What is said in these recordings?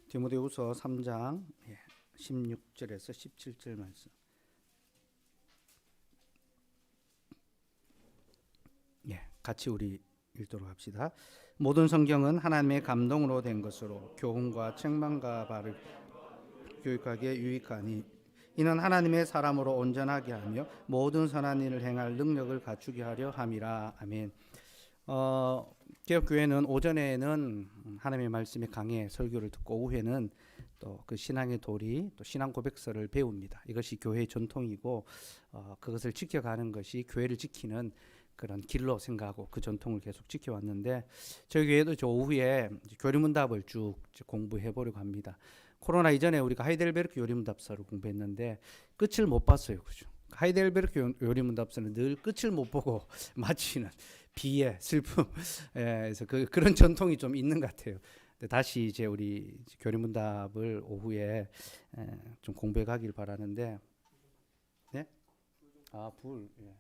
디모데후서 3장 16절에서 17절 말씀. 같이 우리 읽도록 합시다. 모든 성경은 하나님의 감동으로 된 것으로 교훈과 책망과 바를 교육하기에 유익하니 이는 하나님의 사람으로 온전하게 하며 모든 선한 일을 행할 능력을 갖추게 하려 함이라. 아멘. 개혁교회는 오전에는 하나님의 말씀에 강해 설교를 듣고 오후에는 또 그 신앙의 도리 또 신앙 고백서를 배웁니다. 이것이 교회의 전통이고 그것을 지켜가는 것이 교회를 지키는 그런 길로 생각하고 그 전통을 계속 지켜왔는데 저희 교회도 저 오후에 교리문답을 쭉 공부해 보려고 합니다. 코로나 이전에 우리가 하이델베르크 요리문답서를 공부했는데 끝을 못 봤어요. 그죠? 하이델베르크 요리문답서는 늘 끝을 못 보고 마치는 비애, 슬픔, 그래서 그런 전통이 좀 있는 것 같아요. 다시 이제 우리 교리문답을 오후에 좀 공부해 가길 바라는데, 네? 불. 예.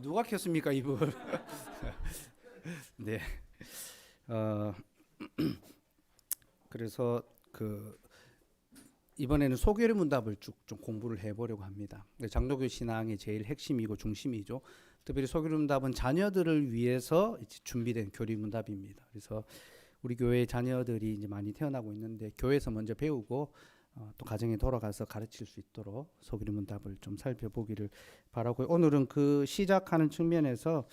누가 켰습니까, 이 불? 네. 그래서 이번에는 소교리 문답을 쭉 좀 공부를 해보려고 합니다. 장로교 신앙의 제일 핵심이고 중심이죠. 특별히 소교리 문답은 자녀들을 위해서 이제 준비된 교리 문답입니다. 그래서 우리 교회의 자녀들이 이제 많이 태어나고 있는데 교회에서 먼저 배우고 또 가정에 돌아가서 가르칠 수 있도록 소교리 문답을 좀 살펴보기를 바라고요. 오늘은 그 시작하는 측면에서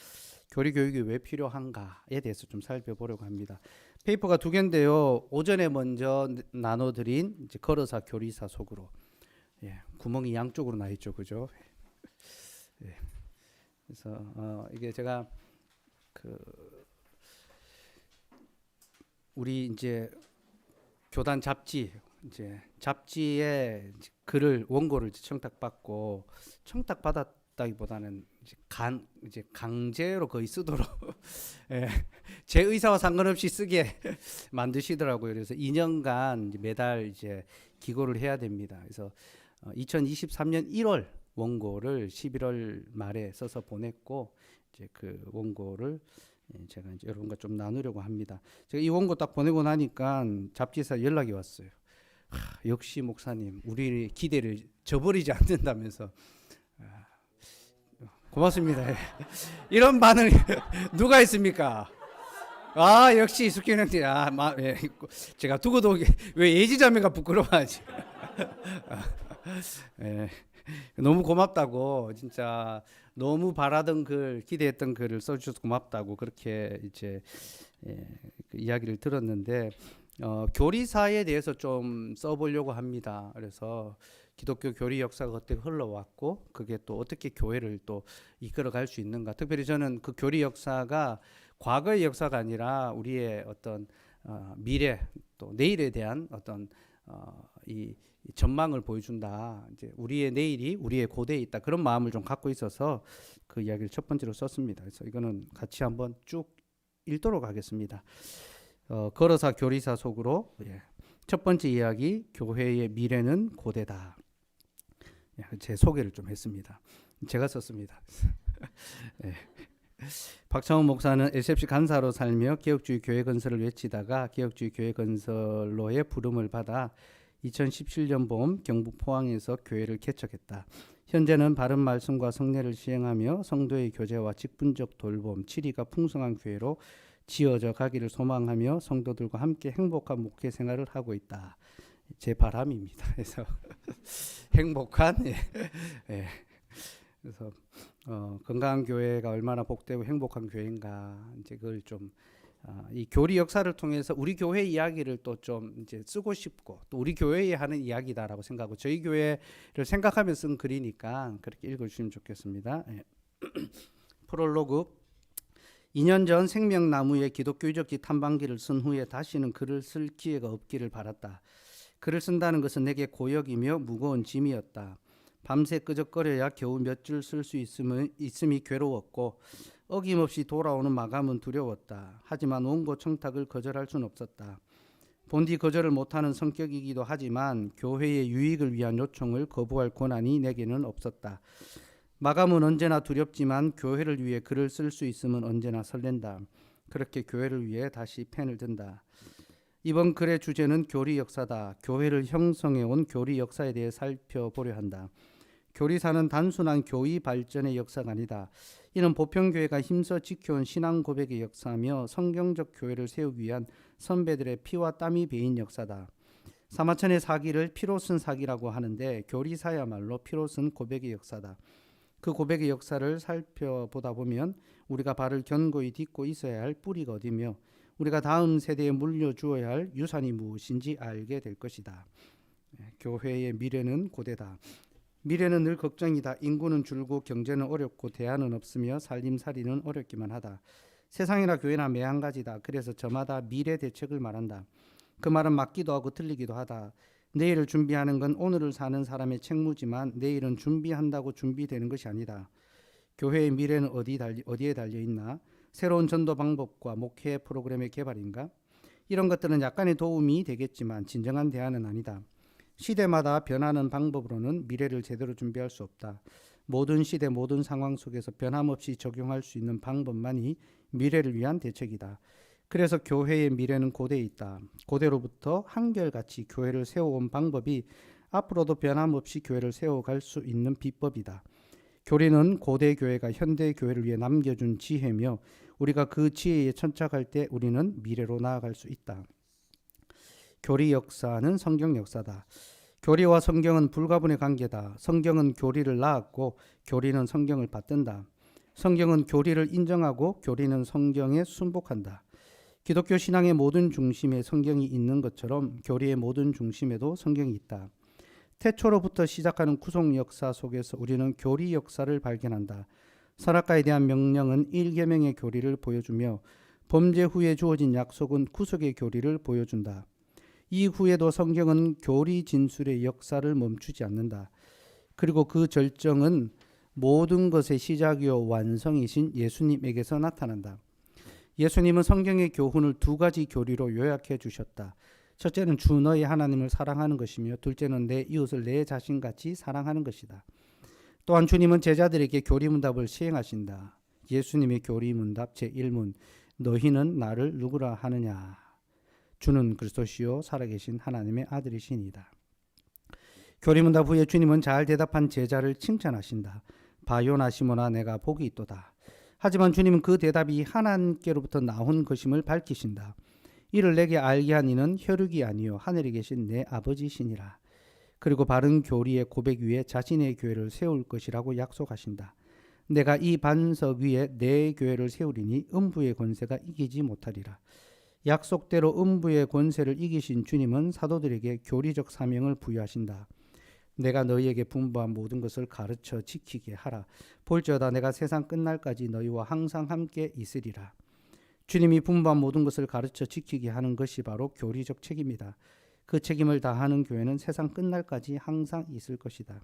교리 교육이 왜 필요한가에 대해서 좀 살펴보려고 합니다. 페이퍼가 2개인데요. 오전에 먼저 나눠드린 이제 걸어사 교리사 속으로 구멍이 양쪽으로 나 있죠, 그죠? 그래서 이게 제가 우리 이제 교단 잡지 잡지에 글을 원고를 청탁받고 청탁받았다기보다는 이제 강제로 거의 쓰도록 제 의사와 상관없이 쓰게 만드시더라고요. 그래서 2년간 매달 이제 기고를 해야 됩니다. 그래서 2023년 1월 원고를 11월 말에 써서 보냈고 이제 그 원고를 제가 이제 여러분과 좀 나누려고 합니다. 제가 이 원고 딱 보내고 나니까 잡지사 연락이 왔어요. 역시 목사님, 우리 기대를 저버리지 않는다면서. 고맙습니다. 이런 반응 누가 있습니까? 역시 숙현 형님. 제가 두고도 왜 예지자매가 부끄러워하지? 너무 고맙다고, 진짜 너무 바라던 글, 기대했던 글을 써주셔서 고맙다고 그렇게 이제 그 이야기를 들었는데 교리사에 대해서 좀 써보려고 합니다. 그래서 기독교 교리 역사가 어떻게 흘러왔고 그게 또 어떻게 교회를 또 이끌어갈 수 있는가. 특별히 저는 그 교리 역사가 과거의 역사가 아니라 우리의 어떤 미래 또 내일에 대한 어떤 이 전망을 보여준다. 이제 우리의 내일이 우리의 고대에 있다. 그런 마음을 좀 갖고 있어서 그 이야기를 첫 번째로 썼습니다. 그래서 이거는 같이 한번 쭉 읽도록 하겠습니다. 걸어사 교리사 속으로 첫 번째 이야기, 교회의 미래는 고대다. 제 소개를 좀 했습니다. 제가 썼습니다. 박창훈 목사는 SFC 간사로 살며 개혁주의 교회 건설을 외치다가 개혁주의 교회 건설로의 부름을 받아 2017년 봄 경북 포항에서 교회를 개척했다. 현재는 바른 말씀과 성례를 시행하며 성도의 교제와 직분적 돌봄, 치리가 풍성한 교회로 지어져 가기를 소망하며 성도들과 함께 행복한 목회 생활을 하고 있다. 제 바람입니다. 그래서 행복한 그래서 건강한 교회가 얼마나 복되고 행복한 교회인가, 이제 그걸 좀 이 교리 역사를 통해서 우리 교회 이야기를 또 좀 이제 쓰고 싶고 또 우리 교회에 하는 이야기다라고 생각하고 저희 교회를 생각하며 쓴 글이니까 그렇게 읽어주시면 좋겠습니다. 프롤로그. 2년 전 생명나무의 기독교적 탐방기를 쓴 후에 다시는 글을 쓸 기회가 없기를 바랐다. 글을 쓴다는 것은 내게 고역이며 무거운 짐이었다. 밤새 끄적거려야 겨우 몇 줄 쓸 수 있음이 괴로웠고 어김없이 돌아오는 마감은 두려웠다. 하지만 원고 청탁을 거절할 수는 없었다. 본디 거절을 못하는 성격이기도 하지만 교회의 유익을 위한 요청을 거부할 권한이 내게는 없었다. 마감은 언제나 두렵지만 교회를 위해 글을 쓸 수 있으면 언제나 설렌다. 그렇게 교회를 위해 다시 펜을 든다. 이번 글의 주제는 교리 역사다. 교회를 형성해 온 교리 역사에 대해 살펴보려 한다. 교리사는 단순한 교의 발전의 역사가 아니다. 이는 보편교회가 힘써 지켜온 신앙 고백의 역사며 성경적 교회를 세우기 위한 선배들의 피와 땀이 배인 역사다. 사마천의 사기를 피로 쓴 사기라고 하는데 교리사야말로 피로 쓴 고백의 역사다. 그 고백의 역사를 살펴보다 보면 우리가 발을 견고히 딛고 있어야 할 뿌리가 어디며 우리가 다음 세대에 물려주어야 할 유산이 무엇인지 알게 될 것이다. 교회의 미래는 고대다. 미래는 늘 걱정이다. 인구는 줄고 경제는 어렵고 대안은 없으며 살림살이는 어렵기만 하다. 세상이나 교회나 매한가지다. 그래서 저마다 미래 대책을 말한다. 그 말은 맞기도 하고 틀리기도 하다. 내일을 준비하는 건 오늘을 사는 사람의 책무지만 내일은 준비한다고 준비되는 것이 아니다. 교회의 미래는 어디에 달려있나? 새로운 전도 방법과 목회 프로그램의 개발인가? 이런 것들은 약간의 도움이 되겠지만 진정한 대안은 아니다. 시대마다 변하는 방법으로는 미래를 제대로 준비할 수 없다. 모든 시대 모든 상황 속에서 변함없이 적용할 수 있는 방법만이 미래를 위한 대책이다. 그래서 교회의 미래는 고대에 있다. 고대로부터 한결같이 교회를 세워온 방법이 앞으로도 변함없이 교회를 세워갈 수 있는 비법이다. 교리는 고대 교회가 현대 교회를 위해 남겨준 지혜며 우리가 그 지혜에 천착할 때 우리는 미래로 나아갈 수 있다. 교리 역사는 성경 역사다. 교리와 성경은 불가분의 관계다. 성경은 교리를 낳았고 교리는 성경을 받든다. 성경은 교리를 인정하고 교리는 성경에 순복한다. 기독교 신앙의 모든 중심에 성경이 있는 것처럼 교리의 모든 중심에도 성경이 있다. 태초로부터 시작하는 구속 역사 속에서 우리는 교리 역사를 발견한다. 선악과에 대한 명령은 1계명의 교리를 보여주며 범죄 후에 주어진 약속은 구속의 교리를 보여준다. 이후에도 성경은 교리 진술의 역사를 멈추지 않는다. 그리고 그 절정은 모든 것의 시작이요 완성이신 예수님에게서 나타난다. 예수님은 성경의 교훈을 두 가지 교리로 요약해 주셨다. 첫째는 주 너의 하나님을 사랑하는 것이며 둘째는 내 이웃을 내 자신같이 사랑하는 것이다. 또한 주님은 제자들에게 교리문답을 시행하신다. 예수님의 교리문답 제1문 너희는 나를 누구라 하느냐. 주는 그리스도시요 살아계신 하나님의 아들이시니이다. 교리문답 후에 주님은 잘 대답한 제자를 칭찬하신다. 바요나 시모나 내가 복이 있도다. 하지만 주님은 그 대답이 하나님께로부터 나온 것임을 밝히신다. 이를 내게 알게 한 이는 혈육이 아니요 하늘에 계신 내 아버지시니라. 그리고 바른 교리의 고백 위에 자신의 교회를 세울 것이라고 약속하신다. 내가 이 반석 위에 내 교회를 세우리니 음부의 권세가 이기지 못하리라. 약속대로 음부의 권세를 이기신 주님은 사도들에게 교리적 사명을 부여하신다. 내가 너희에게 분부한 모든 것을 가르쳐 지키게 하라. 볼지어다 내가 세상 끝날까지 너희와 항상 함께 있으리라. 주님이 분부한 모든 것을 가르쳐 지키게 하는 것이 바로 교리적 책임이다. 그 책임을 다하는 교회는 세상 끝날까지 항상 있을 것이다.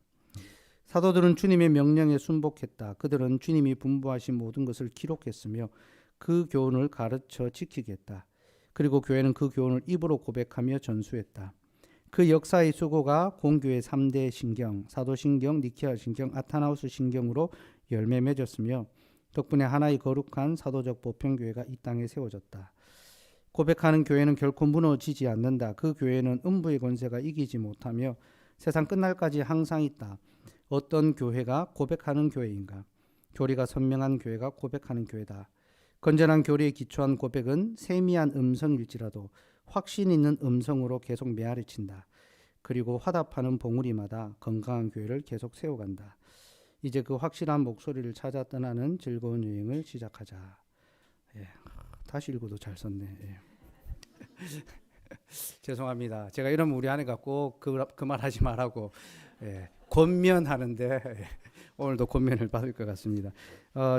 사도들은 주님의 명령에 순복했다. 그들은 주님이 분부하신 모든 것을 기록했으며 그 교훈을 가르쳐 지키겠다. 그리고 교회는 그 교훈을 입으로 고백하며 전수했다. 그 역사의 수고가 공교의 3대 신경, 사도신경, 니케아 신경, 아타나우스 신경으로 열매 맺었으며 덕분에 하나의 거룩한 사도적 보편교회가 이 땅에 세워졌다. 고백하는 교회는 결코 무너지지 않는다. 그 교회는 음부의 권세가 이기지 못하며 세상 끝날까지 항상 있다. 어떤 교회가 고백하는 교회인가? 교리가 선명한 교회가 고백하는 교회다. 건전한 교리에 기초한 고백은 세미한 음성일지라도 확신 있는 음성으로 계속 메아리친다. 그리고 화답하는 봉우리마다 건강한 교회를 계속 세워간다. 이제 그 확실한 목소리를 찾아 떠나는 즐거운 여행을 시작하자. 예, 다시 읽어도 잘 썼네. 예. 죄송합니다. 제가 이러면 우리 아내가 꼭 그만하지 말라고 권면하는데 오늘도 권면을 받을 것 같습니다.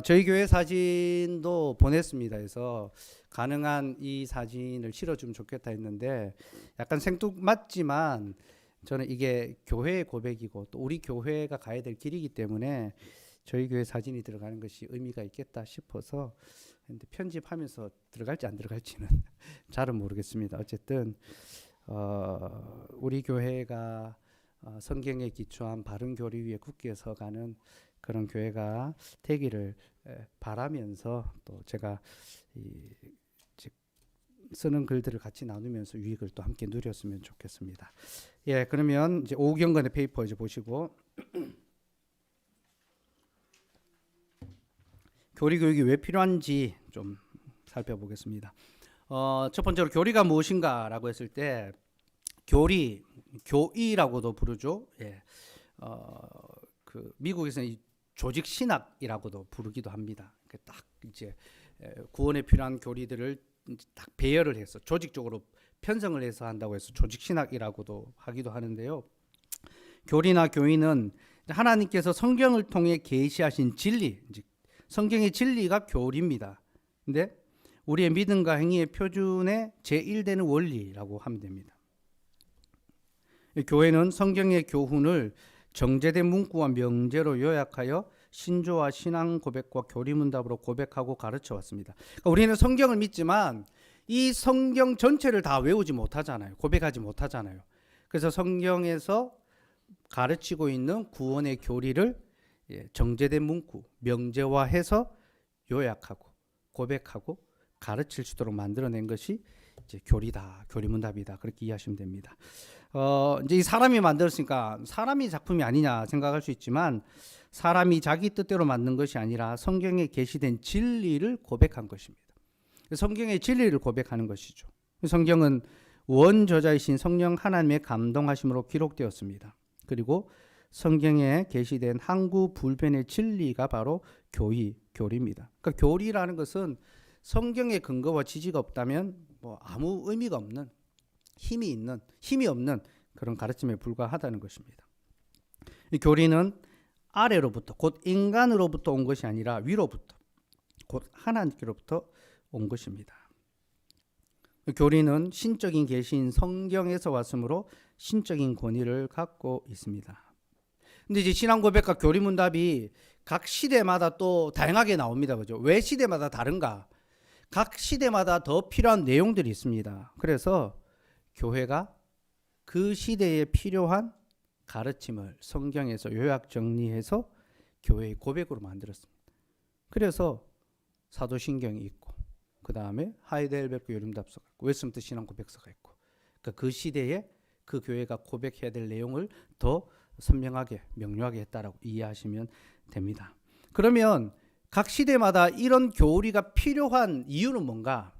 저희 교회 사진도 보냈습니다. 그래서 가능한 이 사진을 실어주면 좋겠다 했는데 약간 생뚱맞지만 저는 이게 교회의 고백이고 또 우리 교회가 가야 될 길이기 때문에 저희 교회 사진이 들어가는 것이 의미가 있겠다 싶어서 근데 편집하면서 들어갈지 안 들어갈지는 잘은 모르겠습니다. 어쨌든 우리 교회가 성경에 기초한 바른 교리 위에 굳게 서가는 그런 교회가 되기를 바라면서 또 제가 쓰는 글들을 같이 나누면서 유익을 또 함께 누렸으면 좋겠습니다. 예, 그러면 이제 오경건의 페이퍼 이제 보시고 교리 교육이 왜 필요한지 좀 살펴보겠습니다. 첫 번째로 교리가 무엇인가라고 했을 때 교리, 교의라고도 부르죠. 예, 그 미국에서는 이 조직 신학이라고도 부르기도 합니다. 딱 이제 구원에 필요한 교리들을 딱 배열을 해서 조직적으로 편성을 해서 한다고 해서 조직 신학이라고도 하기도 하는데요. 교리나 교의는 하나님께서 성경을 통해 계시하신 진리, 성경의 진리가 교리입니다. 근데 우리의 믿음과 행위의 표준의 제1되는 원리라고 하면 됩니다. 교회는 성경의 교훈을 정제된 문구와 명제로 요약하여 신조와 신앙 고백과 교리문답으로 고백하고 가르쳐 왔습니다. 그러니까 우리는 성경을 믿지만 이 성경 전체를 다 외우지 못하잖아요. 고백하지 못하잖아요. 그래서 성경에서 가르치고 있는 구원의 교리를 정제된 문구, 명제화해서 요약하고 고백하고 가르칠 수 있도록 만들어낸 것이 이제 교리다, 교리문답이다 그렇게 이해하시면 됩니다. 이제 이 사람이 만들었으니까 사람이 작품이 아니냐 생각할 수 있지만 사람이 자기 뜻대로 만든 것이 아니라 성경에 게시된 진리를 고백한 것입니다. 성경의 진리를 고백하는 것이죠. 성경은 원저자이신 성령 하나님의 감동하심으로 기록되었습니다. 그리고 성경에 게시된 항구 불변의 진리가 바로 교리입니다. 그러니까 교리라는 것은 성경의 근거와 지지가 없다면 뭐 아무 의미가 없는 힘이 없는 그런 가르침에 불과하다는 것입니다. 이 교리는 아래로부터 곧 인간으로부터 온 것이 아니라 위로부터 곧 하나님께로부터 온 것입니다. 교리는 신적인 계시인 성경에서 왔으므로 신적인 권위를 갖고 있습니다. 근데 이제 신앙 고백과 교리문답이 각 시대마다 또 다양하게 나옵니다. 그죠? 왜 시대마다 다른가? 각 시대마다 더 필요한 내용들이 있습니다. 그래서 교회가 그 시대에 필요한 가르침을 성경에서 요약 정리해서 교회의 고백으로 만들었습니다. 그래서 사도신경이 있고 그 다음에 하이델베르크 요림답서가 있고 웨스민스터 신앙 고백서가 있고 그러니까 그 시대에 그 교회가 고백해야 될 내용을 더 선명하게 명료하게 했다라고 이해하시면 됩니다. 그러면 각 시대마다 이런 교리가 필요한 이유는 뭔가?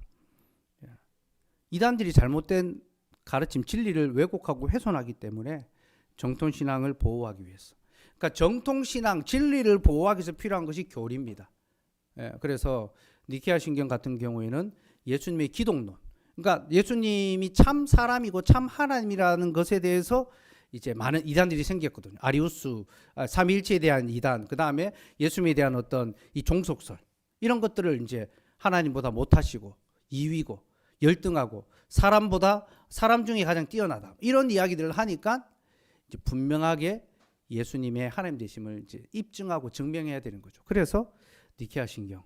이단들이 잘못된 가르침 진리를 왜곡하고 훼손하기 때문에 정통신앙을 보호하기 위해서. 그러니까 정통신앙 진리를 보호하기 위해서 필요한 것이 교리입니다. 그래서 니케아 신경 같은 경우에는 예수님의 기독론, 그러니까 예수님이 참 사람이고 참 하나님이라는 것에 대해서 이제 많은 이단들이 생겼거든요. 아리우스, 삼위일체에 대한 이단, 그 다음에 예수님에 대한 어떤 이 종속설 이런 것들을 이제 하나님보다 못하시고 이위고 열등하고 사람 중에 가장 뛰어나다 이런 이야기들을 하니까 이제 분명하게 예수님의 하나님 되심을 이제 입증하고 증명해야 되는 거죠. 그래서 니케아 신경에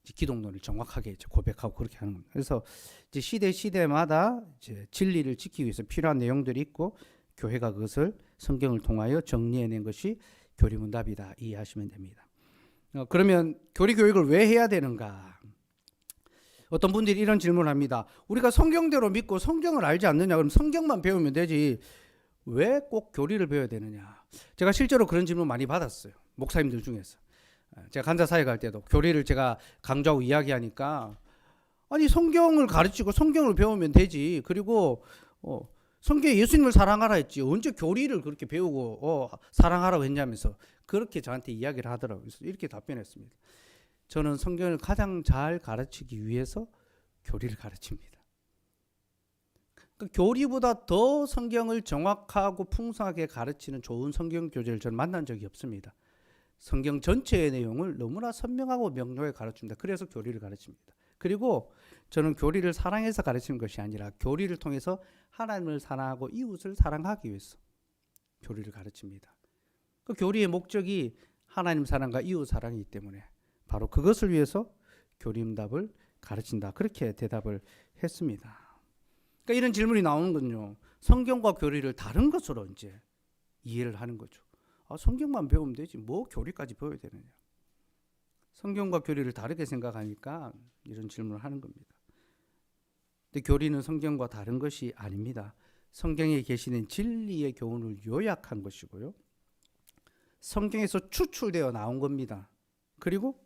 기독론을 정확하게 이제 고백하고 그렇게 하는 겁니다. 그래서 이제 시대마다 이제 진리를 지키기 위해서 필요한 내용들이 있고 교회가 그것을 성경을 통하여 정리해낸 것이 교리문답이다 이해하시면 됩니다. 그러면 교리 교육을 왜 해야 되는가? 어떤 분들이 이런 질문을 합니다. 우리가 성경대로 믿고 성경을 알지 않느냐? 그럼 성경만 배우면 되지 왜 꼭 교리를 배워야 되느냐? 제가 실제로 그런 질문 많이 받았어요. 목사님들 중에서. 제가 간사사회 갈 때도 교리를 제가 강조하고 이야기하니까 아니 성경을 가르치고 성경을 배우면 되지. 그리고 성경에 예수님을 사랑하라 했지. 언제 교리를 그렇게 배우고 사랑하라고 했냐면서 그렇게 저한테 이야기를 하더라고요. 그래서 이렇게 답변했습니다. 저는 성경을 가장 잘 가르치기 위해서 교리를 가르칩니다. 그러니까 교리보다 더 성경을 정확하고 풍성하게 가르치는 좋은 성경 교재를 저는 만난 적이 없습니다. 성경 전체의 내용을 너무나 선명하고 명료하게 가르칩니다. 그래서 교리를 가르칩니다. 그리고 저는 교리를 사랑해서 가르치는 것이 아니라 교리를 통해서 하나님을 사랑하고 이웃을 사랑하기 위해서 교리를 가르칩니다. 그 교리의 목적이 하나님 사랑과 이웃 사랑이기 때문에 바로 그것을 위해서 교리문답을 가르친다. 그렇게 대답을 했습니다. 그러니까 이런 질문이 나오는 건요. 성경과 교리를 다른 것으로 이제 이해를 하는 거죠. 성경만 배우면 되지 뭐 교리까지 배워야 되느냐. 성경과 교리를 다르게 생각하니까 이런 질문을 하는 겁니다. 근데 교리는 성경과 다른 것이 아닙니다. 성경에 계시는 진리의 교훈을 요약한 것이고요. 성경에서 추출되어 나온 겁니다. 그리고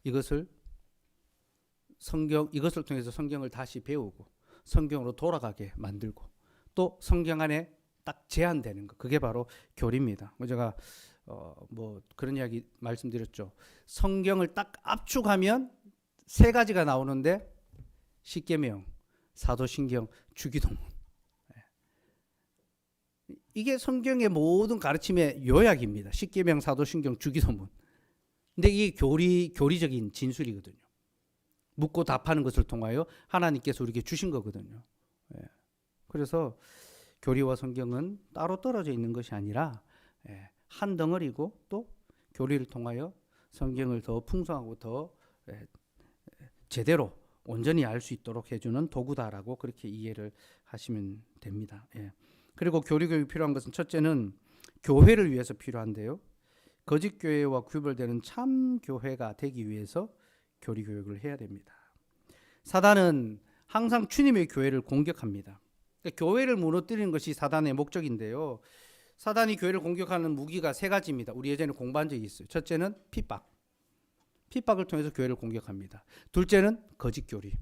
이것을 통해서 성경을 다시 배우고 성경으로 돌아가게 만들고 또 성경 안에 딱 제한되는 것, 그게 바로 교리입니다. 제가 뭐 그런 이야기 말씀드렸죠. 성경을 딱 압축하면 세 가지가 나오는데 십계명, 사도신경, 주기도문. 이게 성경의 모든 가르침의 요약입니다. 십계명, 사도신경, 주기도문. 근데 이게 교리적인 진술이거든요. 묻고 답하는 것을 통하여 하나님께서 우리에게 주신 거거든요. 그래서 교리와 성경은 따로 떨어져 있는 것이 아니라 한 덩어리고 또 교리를 통하여 성경을 더 풍성하고 더 제대로 온전히 알 수 있도록 해주는 도구다라고 그렇게 이해를 하시면 됩니다. 그리고 교리 교육이 필요한 것은 첫째는 교회를 위해서 필요한데요. 거짓 교회와 구별되는 참 교회가 되기 위해서 교리 교육을 해야 됩니다. 사단은 항상 주님의 교회를 공격합니다. 그러니까 교회를 무너뜨리는 것이 사단의 목적인데요. 사단이 교회를 공격하는 무기가 세 가지입니다. 우리 예전에 공부한 적이 있어요. 첫째는 핍박. 핍박을 통해서 교회를 공격합니다. 둘째는 거짓 교리.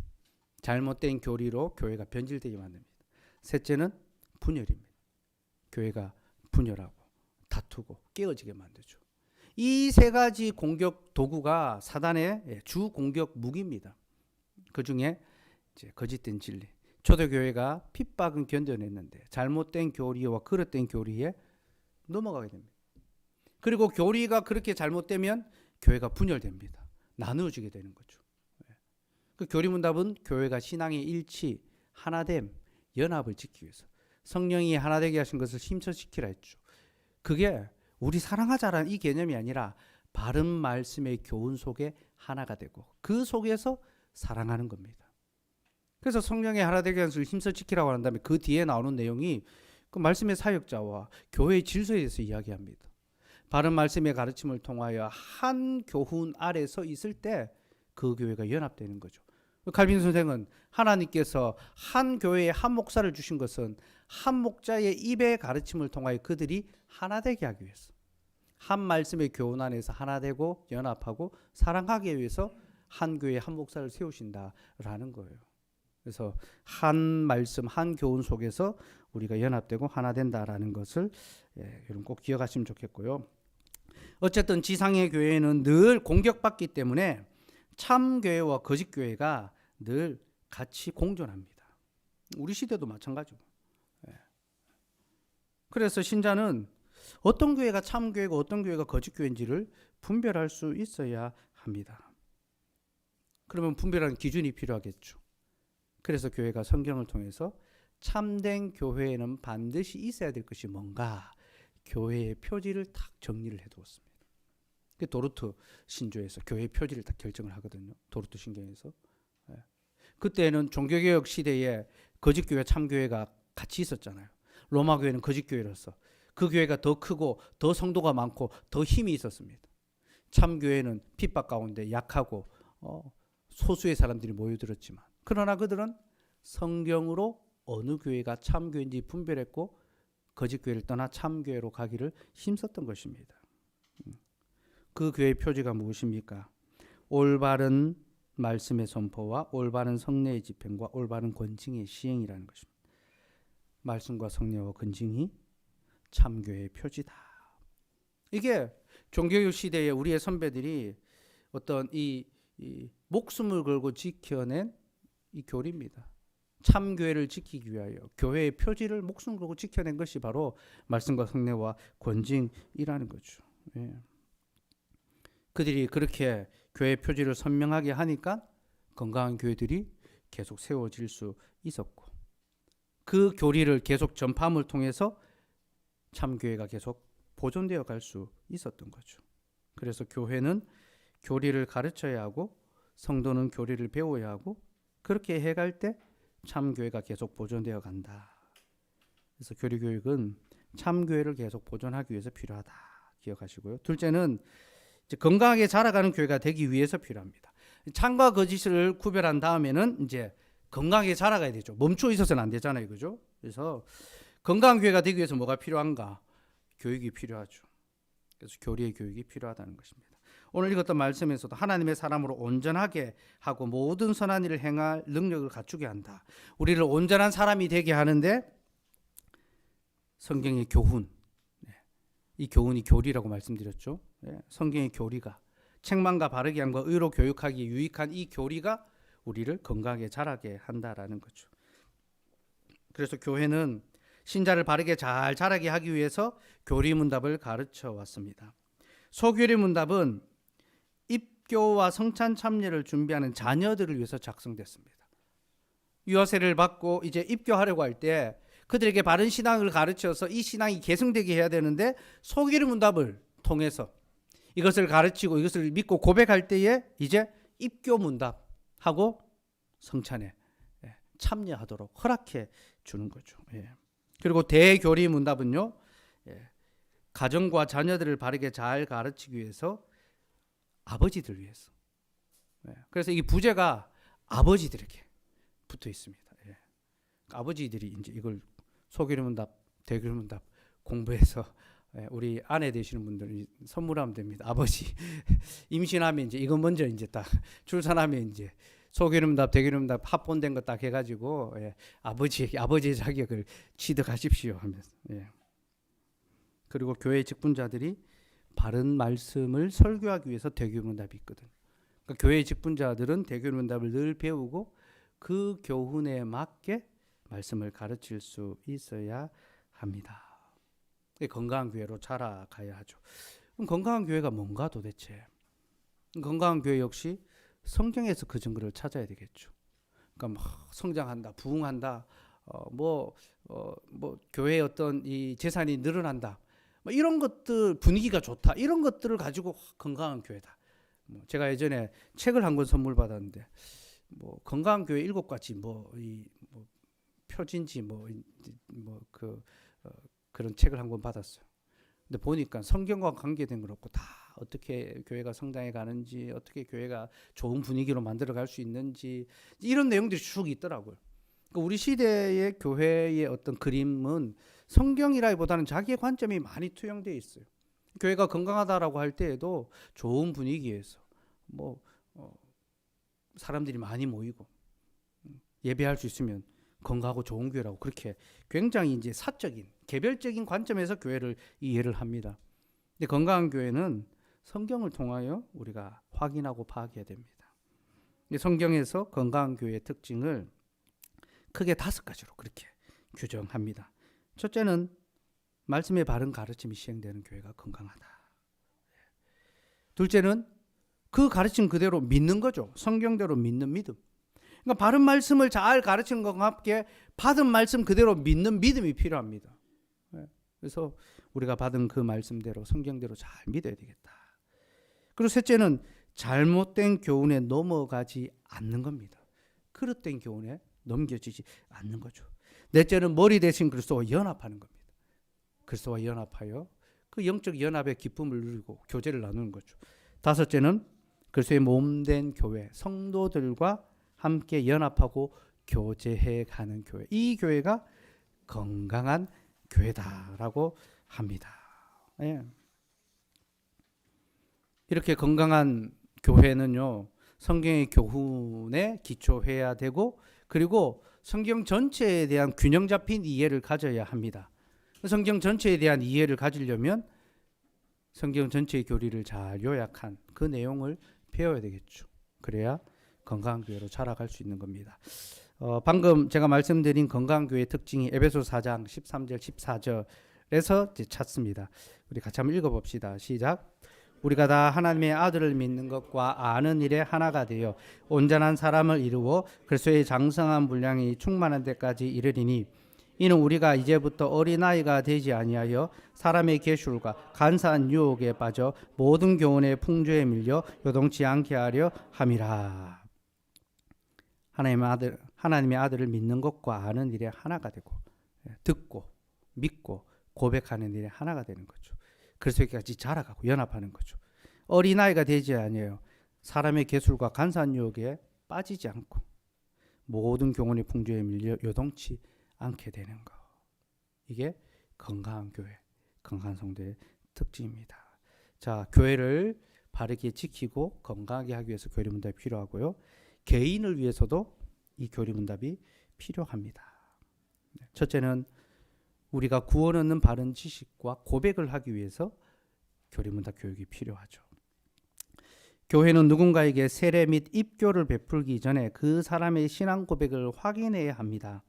잘못된 교리로 교회가 변질되게 만듭니다. 셋째는 분열입니다. 교회가 분열하고 다투고 깨어지게 만들죠. 이 세 가지 공격 도구가 사단의 주 공격 무기입니다. 그 중에 이제 거짓된 진리. 초대교회가 핍박은 견뎌냈는데 잘못된 교리와 그릇된 교리에 넘어가게 됩니다. 그리고 교리가 그렇게 잘못되면 교회가 분열됩니다. 나누어지게 되는 거죠. 그 교리문답은 교회가 신앙의 일치, 하나됨, 연합을 지키기 위해서 성령이 하나 되게 하신 것을 힘써지키라 했죠. 그게 우리 사랑하자라는 이 개념이 아니라 바른 말씀의 교훈 속에 하나가 되고 그 속에서 사랑하는 겁니다. 그래서 성령의 하나 되게 하는 것을 힘써 지키라고 한 다음에 그 뒤에 나오는 내용이 그 말씀의 사역자와 교회의 질서에 대해서 이야기합니다. 바른 말씀의 가르침을 통하여 한 교훈 아래 서 있을 때 그 교회가 연합되는 거죠. 칼빈 선생은 하나님께서 한 교회에 한 목사를 주신 것은 한 목자의 입의 가르침을 통하여 그들이 하나 되게 하기 위해서, 한 말씀의 교훈 안에서 하나 되고 연합하고 사랑하기 위해서 한 교회에 한 목사를 세우신다라는 거예요. 그래서 한 말씀, 한 교훈 속에서 우리가 연합되고 하나 된다라는 것을 여러분 꼭 기억하시면 좋겠고요. 어쨌든 지상의 교회는 늘 공격받기 때문에 참 교회와 거짓 교회가 늘 같이 공존합니다. 우리 시대도 마찬가지고. 그래서 신자는 어떤 교회가 참 교회고 어떤 교회가 거짓 교회인지를 분별할 수 있어야 합니다. 그러면 분별하는 기준이 필요하겠죠. 그래서 교회가 성경을 통해서 참된 교회에는 반드시 있어야 될 것이 뭔가 교회의 표지를 딱 정리를 해두었습니다. 도르트 신조에서 교회의 표지를 딱 결정을 하거든요. 도르트 신경에서. 그때는 종교개혁 시대에 거짓교회 참교회가 같이 있었잖아요. 로마 교회는 거짓교회로서 그 교회가 더 크고 더 성도가 많고 더 힘이 있었습니다. 참교회는 핍박 가운데 약하고 소수의 사람들이 모여들었지만 그러나 그들은 성경으로 어느 교회가 참교회인지 분별했고 거짓교회를 떠나 참교회로 가기를 힘썼던 것입니다. 그 교회의 표지가 무엇입니까? 올바른 말씀의 선포와 올바른 성례의 집행과 올바른 권징의 시행이라는 것입니다. 말씀과 성례와 권징이 참교회의 표지다. 이게 종교개혁 시대에 우리의 선배들이 어떤 이 목숨을 걸고 지켜낸 이 교리입니다. 참교회를 지키기 위하여 교회의 표지를 목숨 걸고 지켜낸 것이 바로 말씀과 성례와 권징이라는 거죠. 그들이 그렇게 교회 표지를 선명하게 하니까 건강한 교회들이 계속 세워질 수 있었고 그 교리를 계속 전파함을 통해서 참교회가 계속 보존되어 갈 수 있었던 거죠. 그래서 교회는 교리를 가르쳐야 하고 성도는 교리를 배워야 하고 그렇게 해갈 때 참교회가 계속 보존되어 간다. 그래서 교리교육은 참교회를 계속 보존하기 위해서 필요하다. 기억하시고요. 둘째는 이제 건강하게 자라가는 교회가 되기 위해서 필요합니다. 참과 거짓을 구별한 다음에는 이제 건강하게 자라가야 되죠. 멈춰 있어서는 안 되잖아요. 그죠? 그래서 건강한 교회가 되기 위해서 뭐가 필요한가? 교육이 필요하죠. 그래서 교리의 교육이 필요하다는 것입니다. 오늘 읽었던 말씀에서도 하나님의 사람으로 온전하게 하고 모든 선한 일을 행할 능력을 갖추게 한다. 우리를 온전한 사람이 되게 하는데 성경의 교훈, 이 교훈이 교리라고 말씀드렸죠. 성경의 교리가 책망과 바르게 함과 의로 교육하기에 유익한 이 교리가 우리를 건강하게 자라게 한다라는 거죠. 그래서 교회는 신자를 바르게 잘 자라게 하기 위해서 교리 문답을 가르쳐 왔습니다. 소교리 문답은 입교와 성찬 참여를 준비하는 자녀들을 위해서 작성됐습니다. 유아세를 받고 이제 입교하려고 할 때 그들에게 바른 신앙을 가르쳐서 이 신앙이 계승되게 해야 되는데 소교리 문답을 통해서 이것을 가르치고 이것을 믿고 고백할 때에 이제 입교 문답하고 성찬에 참여하도록 허락해 주는 거죠. 그리고 대교리 문답은요, 가정과 자녀들을 바르게 잘 가르치기 위해서 아버지들 위해서. 그래서 이 부제가 아버지들에게 붙어 있습니다. 아버지들이 이제 이걸 소교리 문답, 대교리 문답 공부해서 우리 아내 되시는 분들이 선물하면 됩니다. 아버지 임신하면 이제 이거 먼저 이제 딱 출산하면 이제 소교리 문답, 대교리 문답 합본된 거 딱 해가지고 아버지의 자격을 취득하십시오 하면서. 그리고 교회 직분자들이 바른 말씀을 설교하기 위해서 대교리 문답이 있거든. 그러니까 교회 직분자들은 대교리 문답을 늘 배우고 그 교훈에 맞게 말씀을 가르칠 수 있어야 합니다. 건강한 교회로 자라가야 하죠. 그럼 건강한 교회가 뭔가 도대체? 건강한 교회 역시 성경에서 그 증거를 찾아야 되겠죠. 그러니까 막 성장한다, 부흥한다, 교회의 어떤 이 재산이 늘어난다, 뭐 이런 것들 분위기가 좋다, 이런 것들을 가지고 건강한 교회다. 제가 예전에 책을 한 권 선물 받았는데 건강한 교회 7가지 표진지 그런 책을 한 권 받았어요. 근데 보니까 성경과 관계된 건 없고 다 어떻게 교회가 성장해 가는지, 어떻게 교회가 좋은 분위기로 만들어 갈 수 있는지 이런 내용들이 쭉 있더라고요. 그러니까 우리 시대의 교회의 어떤 그림은 성경이라기보다는 자기의 관점이 많이 투영되어 있어요. 교회가 건강하다라고 할 때에도 좋은 분위기에서 사람들이 많이 모이고 예배할 수 있으면 건강하고 좋은 교회라고 그렇게 굉장히 이제 사적인 개별적인 관점에서 교회를 이해를 합니다. 근데 건강한 교회는 성경을 통하여 우리가 확인하고 파악해야 됩니다. 성경에서 건강한 교회의 특징을 크게 5가지로 그렇게 규정합니다. 첫째는 말씀의 바른 가르침이 시행되는 교회가 건강하다. 둘째는 그 가르침 그대로 믿는 거죠. 성경대로 믿는 믿음. 그러니까 바른 말씀을 잘 가르치는 것과 함께 받은 말씀 그대로 믿는 믿음이 필요합니다. 그래서 우리가 받은 그 말씀대로 성경대로 잘 믿어야 되겠다. 그리고 셋째는 잘못된 교훈에 넘어가지 않는 겁니다. 그릇된 교훈에 넘겨지지 않는 거죠. 넷째는 머리 대신 그리스도와 연합하는 겁니다. 그리스도와 연합하여 그 영적 연합의 기쁨을 누리고 교제를 나누는 거죠. 다섯째는 그리스도의 몸된 교회, 성도들과 함께 연합하고 교제해 가는 교회. 이 교회가 건강한 교회다라고 합니다. 이렇게 건강한 교회는요, 성경의 교훈에 기초해야 되고, 그리고 성경 전체에 대한 균형 잡힌 이해를 가져야 합니다. 성경 전체에 대한 이해를 가지려면 성경 전체의 교리를 잘 요약한 그 내용을 배워야 되겠죠. 그래야 건강한 교회로 자라갈 수 있는 겁니다. 방금 제가 말씀드린 건강한 교회의 특징이 에베소 4장 13절 14절에서 찾습니다. 우리 같이 한번 읽어봅시다. 시작. 우리가 다 하나님의 아들을 믿는 것과 아는 일에 하나가 되어 온전한 사람을 이루어 그리스도의 장성한 분량이 충만한 데까지 이르리니 이는 우리가 이제부터 어린아이가 되지 아니하여 사람의 계술과 간사한 유혹에 빠져 모든 교훈의 풍조에 밀려 요동치 않게 하려 함이라. 하나님의 아들을 믿는 것과 아는 일에 하나가 되고 듣고 믿고 고백하는 일에 하나가 되는 거죠. 그래서 여기까지 자라가고 연합하는 거죠. 어린아이가 되지 아니하여 사람의 계술과 간사한 유혹에 빠지지 않고 모든 교훈의 풍조에 밀려 요동치 않게 되는 것. 이게 건강한 교회, 건강한 성도의 특징입니다. 자, 교회를 바르게 지키고 건강하게 하기 위해서 교리문답이 필요하고요. 개인을 위해서도 이 교리문답이 필요합니다. 첫째는 우리가 구원 얻는 바른 지식과 고백을 하기 위해서 교리문답 교육이 필요하죠. 교회는 누군가에게 세례 및 입교를 베풀기 전에 그 사람의 신앙 고백을 확인해야 합니다.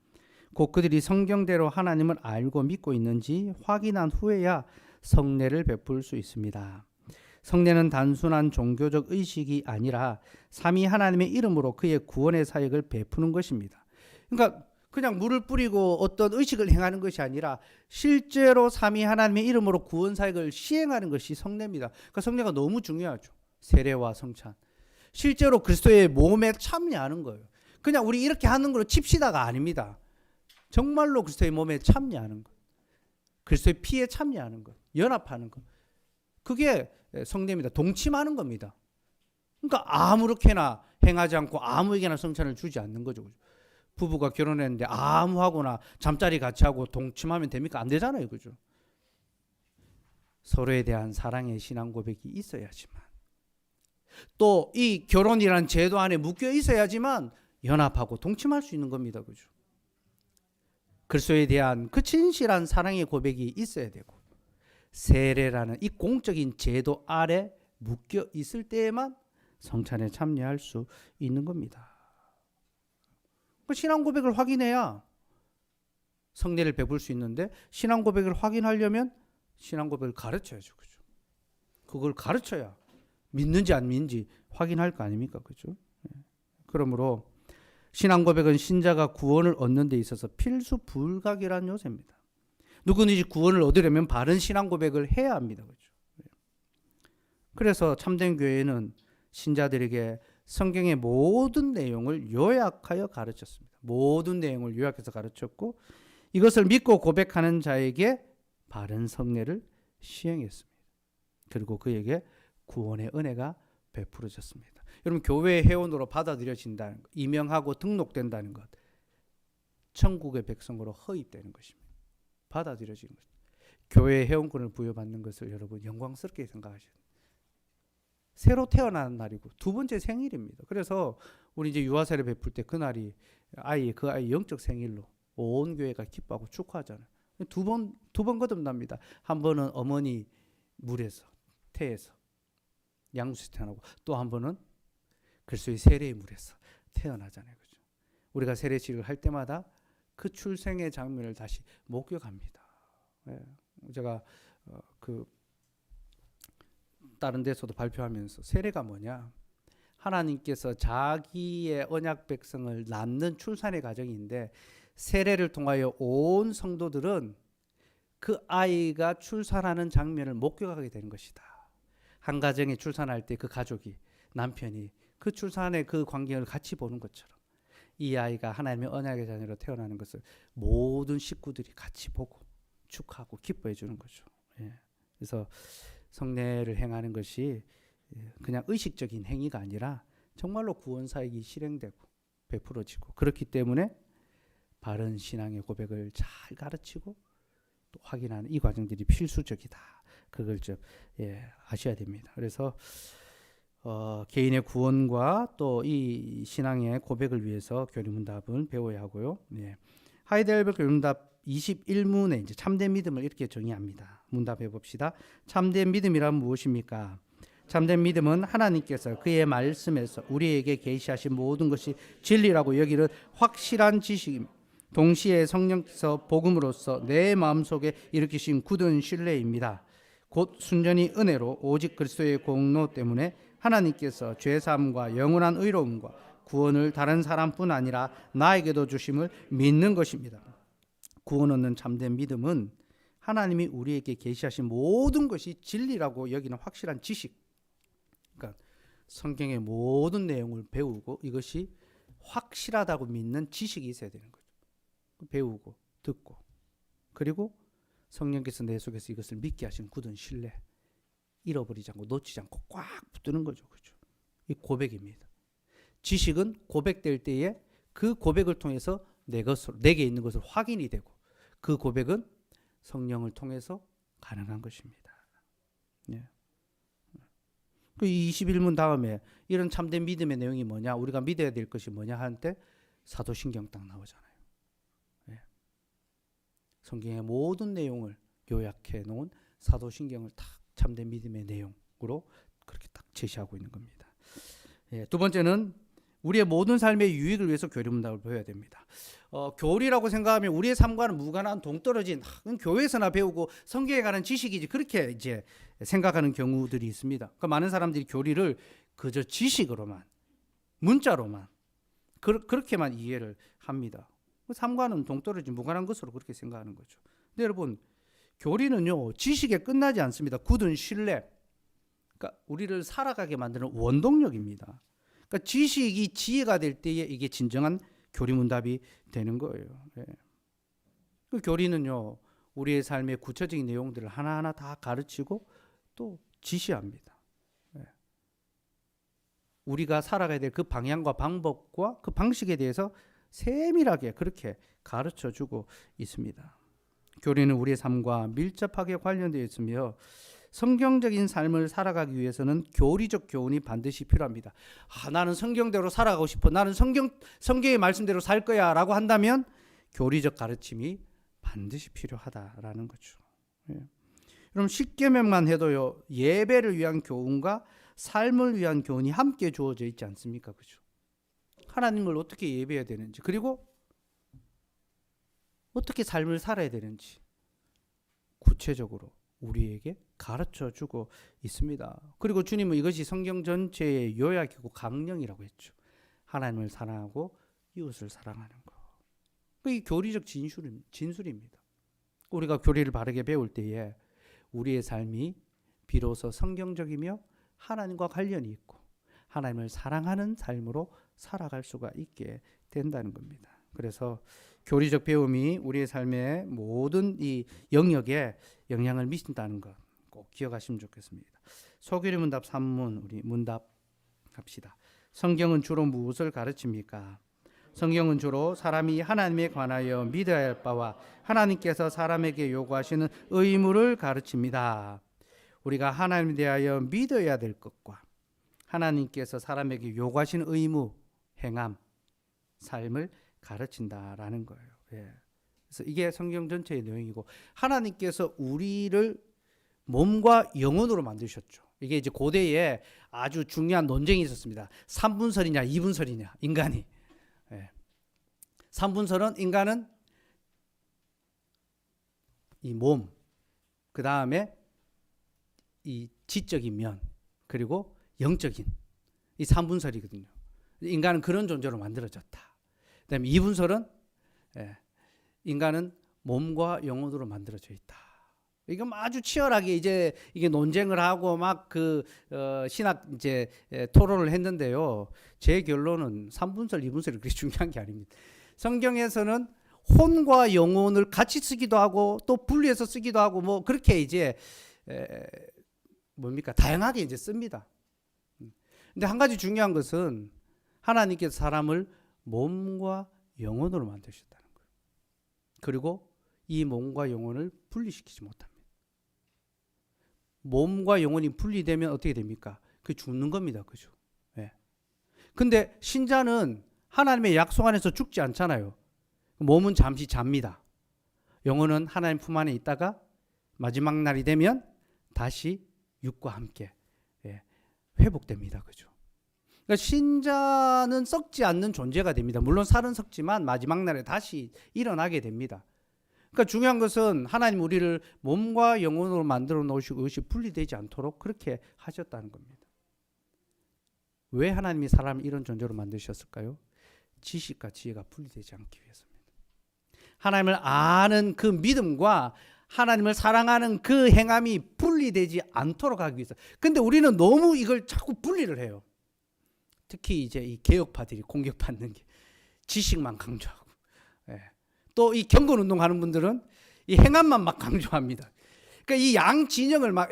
곧 그들이 성경대로 하나님을 알고 믿고 있는지 확인한 후에야 성례를 베풀 수 있습니다. 성례는 단순한 종교적 의식이 아니라 삼위 하나님의 이름으로 그의 구원의 사역을 베푸는 것입니다. 그러니까 그냥 물을 뿌리고 어떤 의식을 행하는 것이 아니라 실제로 삼위 하나님의 이름으로 구원 사역을 시행하는 것이 성례입니다. 그러니까 성례가 너무 중요하죠. 세례와 성찬. 실제로 그리스도의 몸에 참여하는 거예요. 그냥 우리 이렇게 하는 걸로 칩시다가 아닙니다. 정말로 그리스도의 몸에 참여하는 것. 그리스도의 피에 참여하는 것. 연합하는 것. 그게 성례입니다. 동침하는 겁니다. 그러니까 아무렇게나 행하지 않고 아무에게나 성찬을 주지 않는 거죠. 부부가 결혼했는데 아무하고나 잠자리 같이 하고 동침하면 됩니까? 안 되잖아요. 그죠? 서로에 대한 사랑의 신앙 고백이 있어야지만 또 이 결혼이란 제도 안에 묶여 있어야지만 연합하고 동침할 수 있는 겁니다. 그죠? 그리스도에 대한 그 진실한 사랑의 고백이 있어야 되고 세례라는 이 공적인 제도 아래 묶여 있을 때에만 성찬에 참여할 수 있는 겁니다. 신앙 고백을 확인해야 성례를 베풀 수 있는데 신앙 고백을 확인하려면 신앙 고백을 가르쳐야죠. 그죠? 그걸 가르쳐야 믿는지 안 믿는지 확인할 거 아닙니까? 그죠? 그러므로 신앙 고백은 신자가 구원을 얻는 데 있어서 필수 불가결한 요소입니다. 누구든지 구원을 얻으려면 바른 신앙 고백을 해야 합니다. 그죠? 그래서 참된 교회는 신자들에게 성경의 모든 내용을 요약하여 가르쳤습니다. 모든 내용을 요약해서 가르쳤고 이것을 믿고 고백하는 자에게 바른 성례를 시행했습니다. 그리고 그에게 구원의 은혜가 베풀어졌습니다. 여러분 교회 회원으로 받아들여진다는 것, 임명하고 등록된다는 것, 천국의 백성으로 허입되는 것입니다. 받아들여지는 것. 교회 회원권을 부여받는 것을 여러분 영광스럽게 생각하셔야 됩니다. 새로 태어난 날이고 두 번째 생일입니다. 그래서 우리 이제 유아세례 베풀 때 그날이 그 아이 영적 생일로 온 교회가 기뻐하고 축하하잖아요. 두 번 거듭납니다. 한 번은 어머니 물에서 태에서 양수에서 태어나고 또 한 번은 그리스도의 세례의 물에서 태어나잖아요. 그죠? 우리가 세례식을 할 때마다 그 출생의 장면을 다시 목격합니다. 제가 다른 데서도 발표하면서 세례가 뭐냐? 하나님께서 자기의 언약 백성을 낳는 출산의 과정인데 세례를 통하여 온 성도들은 그 아이가 출산하는 장면을 목격하게 되는 것이다. 한 가정에 출산할 때 그 가족이 남편이 그 출산의 그 광경을 같이 보는 것처럼 이 아이가 하나님의 언약의 자녀로 태어나는 것을 모든 식구들이 같이 보고 축하하고 기뻐해 주는 거죠. 그래서 성례를 행하는 것이 그냥 의식적인 행위가 아니라 정말로 구원 사역이 실행되고 베풀어지고 그렇기 때문에 바른 신앙의 고백을 잘 가르치고 또 확인하는 이 과정들이 필수적이다. 그걸 좀 아셔야 됩니다. 그래서 개인의 구원과 또 이 신앙의 고백을 위해서 교리문답을 배워야 하고요. 하이델베르크 교리문답 21문에 이제 참된 믿음을 이렇게 정의합니다. 문답해 봅시다. 참된 믿음이란 무엇입니까? 참된 믿음은 하나님께서 그의 말씀에서 우리에게 계시하신 모든 것이 진리라고 여기는 확실한 지식입니다. 동시에 성령께서 복음으로써 내 마음속에 일으키신 굳은 신뢰입니다. 곧 순전히 은혜로 오직 그리스도의 공로 때문에 하나님께서 죄사함과 영원한 의로움과 구원을 다른 사람뿐 아니라 나에게도 주심을 믿는 것입니다. 구원 얻는 참된 믿음은 하나님이 우리에게 계시하신 모든 것이 진리라고 여기는 확실한 지식. 그러니까 성경의 모든 내용을 배우고 이것이 확실하다고 믿는 지식이 있어야 되는 거죠. 배우고 듣고 그리고 성령께서 내 속에서 이것을 믿게 하신 굳은 신뢰, 잃어버리지 않고 놓치지 않고 꽉 붙드는 거죠. 그렇죠? 이 고백입니다. 지식은 고백될 때에 그 고백을 통해서 내게 있는 것을 확인이 되고 그 고백은 성령을 통해서 가능한 것입니다. 예. 그 21문 다음에 이런 참된 믿음의 내용이 뭐냐, 우리가 믿어야 될 것이 뭐냐 하는데 사도신경 딱 나오잖아요. 예. 성경의 모든 내용을 요약해 놓은 사도신경을 딱 참된 믿음의 내용으로 그렇게 딱 제시하고 있는 겁니다. 예. 두 번째는 우리의 모든 삶의 유익을 위해서 교리문답을 배워야 됩니다. 교리라고 생각하면 우리의 삶과는 무관한 동떨어진 교회에서나 배우고 성경에 관한 지식이지 그렇게 이제 생각하는 경우들이 있습니다. 그러니까 많은 사람들이 교리를 그저 지식으로만 문자로만 그렇게만 이해를 합니다. 삶과는 동떨어진 무관한 것으로 그렇게 생각하는 거죠. 근데 여러분 교리는요 지식에 끝나지 않습니다. 굳은 신뢰, 그러니까 우리를 살아가게 만드는 원동력입니다. 그러니까 지식이 지혜가 될 때에 이게 진정한 교리문답이 되는 거예요. 예. 그 교리는요 우리의 삶의 구체적인 내용들을 하나하나 다 가르치고 또 지시합니다. 예. 우리가 살아가야 될 그 방향과 방법과 그 방식에 대해서 세밀하게 그렇게 가르쳐주고 있습니다. 교리는 우리의 삶과 밀접하게 관련되어 있으며 성경적인 삶을 살아가기 위해서는 교리적 교훈이 반드시 필요합니다. 나는 성경대로 살아가고 싶어. 나는 성경의 말씀대로 살 거야 라고 한다면 교리적 가르침이 반드시 필요하다라는 거죠. 예. 그럼 십계명만 해도요. 예배를 위한 교훈과 삶을 위한 교훈이 함께 주어져 있지 않습니까? 그죠? 하나님을 어떻게 예배해야 되는지 그리고 어떻게 삶을 살아야 되는지 구체적으로 우리에게 가르쳐주고 있습니다. 그리고 주님은 이것이 성경 전체의 요약이고 강령이라고 했죠. 하나님을 사랑하고 이웃을 사랑하는 것. 이 교리적 진술입니다. 우리가 교리를 바르게 배울 때에 우리의 삶이 비로소 성경적이며 하나님과 관련이 있고 하나님을 사랑하는 삶으로 살아갈 수가 있게 된다는 겁니다. 그래서 교리적 배움이 우리의 삶의 모든 이 영역에 영향을 미친다는 것 꼭 기억하시면 좋겠습니다. 소교리 문답 3문 우리 문답합시다. 성경은 주로 무엇을 가르칩니까? 성경은 주로 사람이 하나님에 관하여 믿어야 할 바와 하나님께서 사람에게 요구하시는 의무를 가르칩니다. 우리가 하나님에 대하여 믿어야 될 것과 하나님께서 사람에게 요구하시는 의무, 행함, 삶을 가르친다라는 거예요. 예. 그래서 이게 성경 전체의 내용이고 하나님께서 우리를 몸과 영혼으로 만드셨죠. 이게 이제 고대에 아주 중요한 논쟁이 있었습니다. 3분설이냐 2분설이냐 인간이. 예. 3분설은 인간은 이 몸, 그 다음에 이 지적인 면, 그리고 영적인 이 3분설이거든요. 인간은 그런 존재로 만들어졌다. 그다음에 2분설은 인간은 몸과 영혼으로 만들어져 있다. 이거 아주 치열하게 이제 이게 논쟁을 하고 막 그 신학 이제 토론을 했는데요. 제 결론은 3분설, 2분설이 그렇게 중요한 게 아닙니다. 성경에서는 혼과 영혼을 같이 쓰기도 하고 또 분리해서 쓰기도 하고 뭐 그렇게 이제 뭡니까 다양하게 이제 씁니다. 근데 한 가지 중요한 것은 하나님께서 사람을 몸과 영혼으로 만드셨다는 거예요. 그리고 이 몸과 영혼을 분리시키지 못합니다. 몸과 영혼이 분리되면 어떻게 됩니까? 그게 죽는 겁니다. 그죠? 예. 근데 신자는 하나님의 약속 안에서 죽지 않잖아요. 몸은 잠시 잡니다. 영혼은 하나님 품 안에 있다가 마지막 날이 되면 다시 육과 함께 회복됩니다. 그죠? 그러니까 신자는 썩지 않는 존재가 됩니다. 물론 살은 썩지만 마지막 날에 다시 일어나게 됩니다. 그러니까 중요한 것은 하나님 우리를 몸과 영혼으로 만들어 놓으시고 그것이 분리되지 않도록 그렇게 하셨다는 겁니다. 왜 하나님이 사람을 이런 존재로 만드셨을까요? 지식과 지혜가 분리되지 않기 위해서입니다. 하나님을 아는 그 믿음과 하나님을 사랑하는 그 행함이 분리되지 않도록 하기 위해서. 근데 우리는 너무 이걸 자꾸 분리를 해요. 특히 이제 이 개혁파들이 공격받는 게 지식만 강조하고, 또 이 경건 운동하는 분들은 이 행함만 막 강조합니다. 그러니까 이 양 진영을 막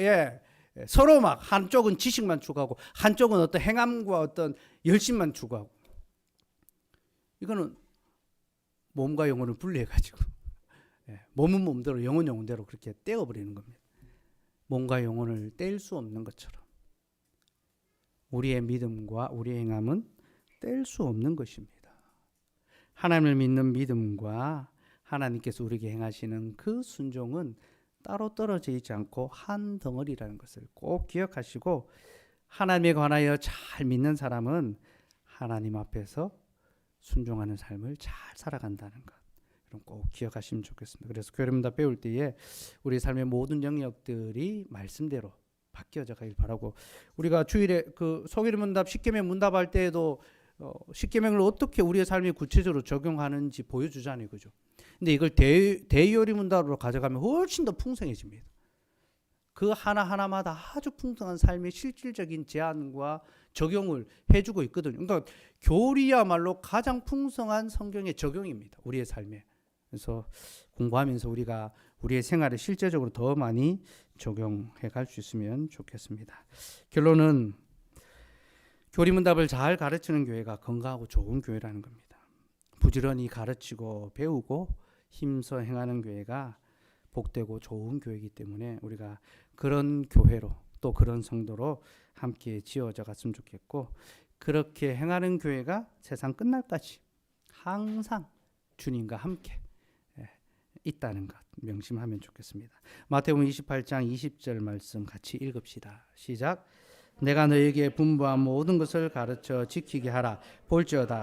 서로 막 한쪽은 지식만 추구하고 한쪽은 어떤 행함과 어떤 열심만 추구하고. 이거는 몸과 영혼을 분리해가지고 몸은 몸대로 영혼 영혼대로 그렇게 떼어버리는 겁니다. 몸과 영혼을 뗄 수 없는 것처럼 우리의 믿음과 우리의 행함은 뗄 수 없는 것입니다. 하나님을 믿는 믿음과 하나님께서 우리에게 행하시는 그 순종은 따로 떨어져 있지 않고 한 덩어리라는 것을 꼭 기억하시고, 하나님에 관하여 잘 믿는 사람은 하나님 앞에서 순종하는 삶을 잘 살아간다는 것, 여러분 꼭 기억하시면 좋겠습니다. 그래서 교회 문답 배울 때에 우리 삶의 모든 영역들이 말씀대로 바뀌어져 가길 바라고, 우리가 주일에 그 소개의 문답, 십계명 문답할 때에도 십계명을 어떻게 우리의 삶에 구체적으로 적용하는지 보여주잖아요, 그죠? 근데 이걸 대요리 문답으로 가져가면 훨씬 더 풍성해집니다. 그 하나하나마다 아주 풍성한 삶의 실질적인 제안과 적용을 해주고 있거든요. 그러니까 교리야말로 가장 풍성한 성경의 적용입니다, 우리의 삶에. 그래서 공부하면서 우리가 우리의 생활에 실제적으로 더 많이 적용해 갈 수 있으면 좋겠습니다. 결론은 교리문답을 잘 가르치는 교회가 건강하고 좋은 교회라는 겁니다. 부지런히 가르치고 배우고 힘써 행하는 교회가 복되고 좋은 교회이기 때문에 우리가 그런 교회로, 또 그런 성도로 함께 지어져 갔으면 좋겠고, 그렇게 행하는 교회가 세상 끝날까지 항상 주님과 함께 있다는 것 명심하면 좋겠습니다. 마태복음 28장 20절 말씀 같이 읽읍시다. 시작. 내가 너에게 분부한 모든 것을 가르쳐 지키게 하라. 볼지어다